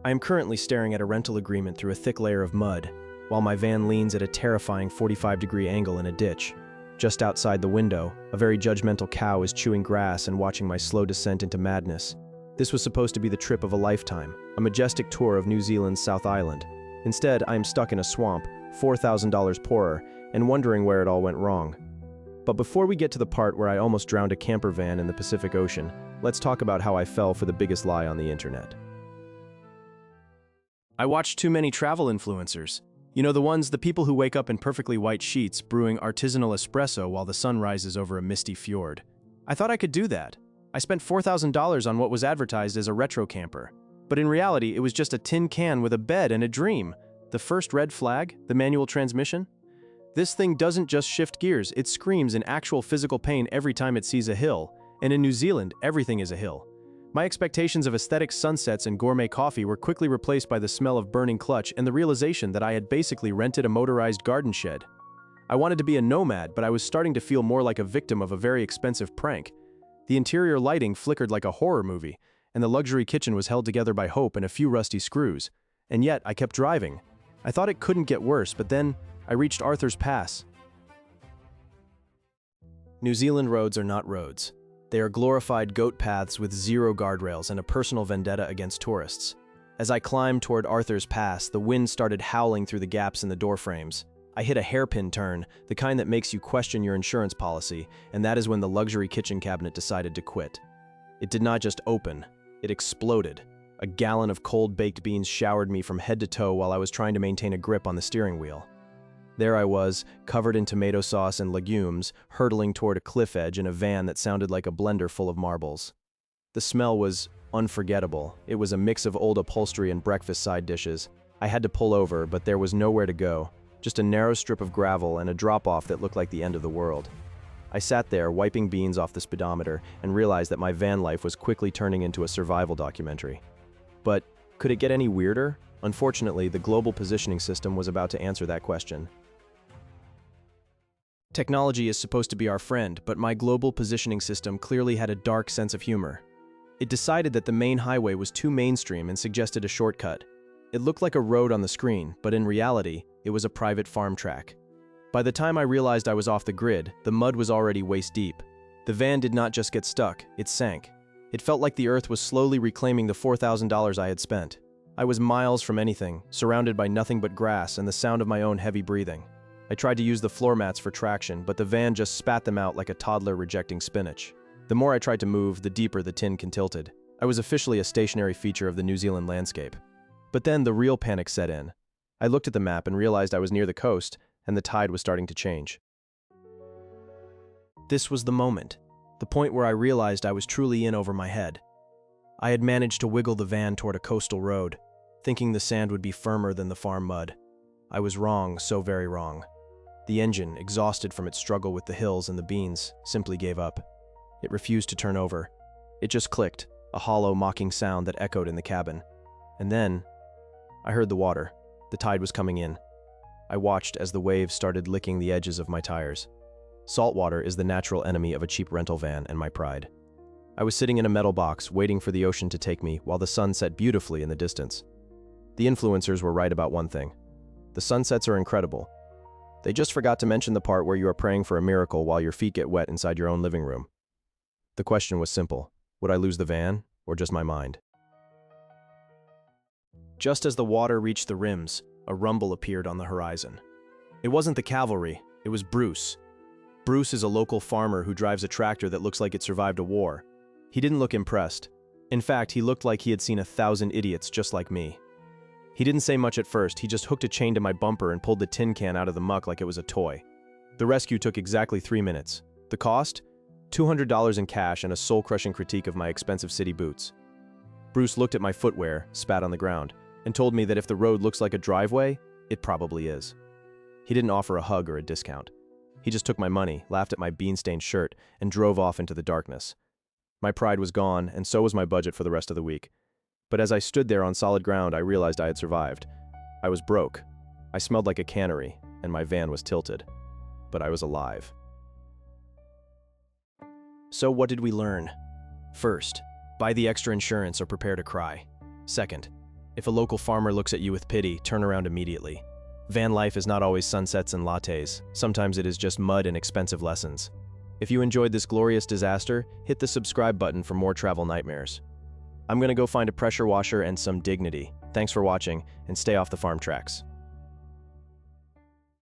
I am currently staring at a rental agreement through a thick layer of mud, while my van leans at a terrifying 45-degree angle in a ditch. Just outside the window, a very judgmental cow is chewing grass and watching my slow descent into madness. This was supposed to be the trip of a lifetime, a majestic tour of New Zealand's South Island. Instead, I am stuck in a swamp, $4,000 poorer, and wondering where it all went wrong. But before we get to the part where I almost drowned a camper van in the Pacific Ocean, let's talk about how I fell for the biggest lie on the internet. I watched too many travel influencers. You know, the people who wake up in perfectly white sheets brewing artisanal espresso while the sun rises over a misty fjord. I thought I could do that. I spent $4,000 on what was advertised as a retro camper. But in reality, it was just a tin can with a bed and a dream. The first red flag, the manual transmission? This thing doesn't just shift gears, it screams in actual physical pain every time it sees a hill. And in New Zealand, everything is a hill. My expectations of aesthetic sunsets and gourmet coffee were quickly replaced by the smell of burning clutch and the realization that I had basically rented a motorized garden shed. I wanted to be a nomad, but I was starting to feel more like a victim of a very expensive prank. The interior lighting flickered like a horror movie, and the luxury kitchen was held together by hope and a few rusty screws. And yet, I kept driving. I thought it couldn't get worse, but then I reached Arthur's Pass. New Zealand roads are not roads. They are glorified goat paths with zero guardrails and a personal vendetta against tourists. As I climbed toward Arthur's Pass, the wind started howling through the gaps in the doorframes. I hit a hairpin turn, the kind that makes you question your insurance policy, and that is when the luxury kitchen cabinet decided to quit. It did not just open, it exploded. A gallon of cold baked beans showered me from head to toe while I was trying to maintain a grip on the steering wheel. There I was, covered in tomato sauce and legumes, hurtling toward a cliff edge in a van that sounded like a blender full of marbles. The smell was unforgettable. It was a mix of old upholstery and breakfast side dishes. I had to pull over, but there was nowhere to go, just a narrow strip of gravel and a drop-off that looked like the end of the world. I sat there, wiping beans off the speedometer, and realized that my van life was quickly turning into a survival documentary. But could it get any weirder? Unfortunately, the global positioning system was about to answer that question. Technology is supposed to be our friend, but my global positioning system clearly had a dark sense of humor. It decided that the main highway was too mainstream and suggested a shortcut. It looked like a road on the screen, but in reality, it was a private farm track. By the time I realized I was off the grid, the mud was already waist deep. The van did not just get stuck, it sank. It felt like the earth was slowly reclaiming the $4,000 I had spent. I was miles from anything, surrounded by nothing but grass and the sound of my own heavy breathing. I tried to use the floor mats for traction, but the van just spat them out like a toddler rejecting spinach. The more I tried to move, the deeper the tin can tilted. I was officially a stationary feature of the New Zealand landscape. But then the real panic set in. I looked at the map and realized I was near the coast, and the tide was starting to change. This was the moment, the point where I realized I was truly in over my head. I had managed to wiggle the van toward a coastal road, thinking the sand would be firmer than the farm mud. I was wrong, so very wrong. The engine, exhausted from its struggle with the hills and the beans, simply gave up. It refused to turn over. It just clicked, a hollow, mocking sound that echoed in the cabin. And then, I heard the water. The tide was coming in. I watched as the waves started licking the edges of my tires. Salt water is the natural enemy of a cheap rental van and my pride. I was sitting in a metal box, waiting for the ocean to take me while the sun set beautifully in the distance. The influencers were right about one thing. The sunsets are incredible. They just forgot to mention the part where you are praying for a miracle while your feet get wet inside your own living room. The question was simple. Would I lose the van, or just my mind? Just as the water reached the rims, a rumble appeared on the horizon. It wasn't the cavalry, it was Bruce. Bruce is a local farmer who drives a tractor that looks like it survived a war. He didn't look impressed. In fact, he looked like he had seen 1,000 idiots just like me. He didn't say much at first, he just hooked a chain to my bumper and pulled the tin can out of the muck like it was a toy. The rescue took exactly 3 minutes. The cost? $200 in cash and a soul-crushing critique of my expensive city boots. Bruce looked at my footwear, spat on the ground, and told me that if the road looks like a driveway, it probably is. He didn't offer a hug or a discount. He just took my money, laughed at my bean-stained shirt, and drove off into the darkness. My pride was gone, and so was my budget for the rest of the week. But as I stood there on solid ground, I realized I had survived. I was broke. I smelled like a cannery, and my van was tilted. But I was alive. So what did we learn? First, buy the extra insurance or prepare to cry. Second, If a local farmer looks at you with pity, turn around immediately. Van life is not always sunsets and lattes. Sometimes it is just mud and expensive lessons. If you enjoyed this glorious disaster, hit the subscribe button for more travel nightmares. I'm gonna go find a pressure washer and some dignity. Thanks for watching, and stay off the farm tracks.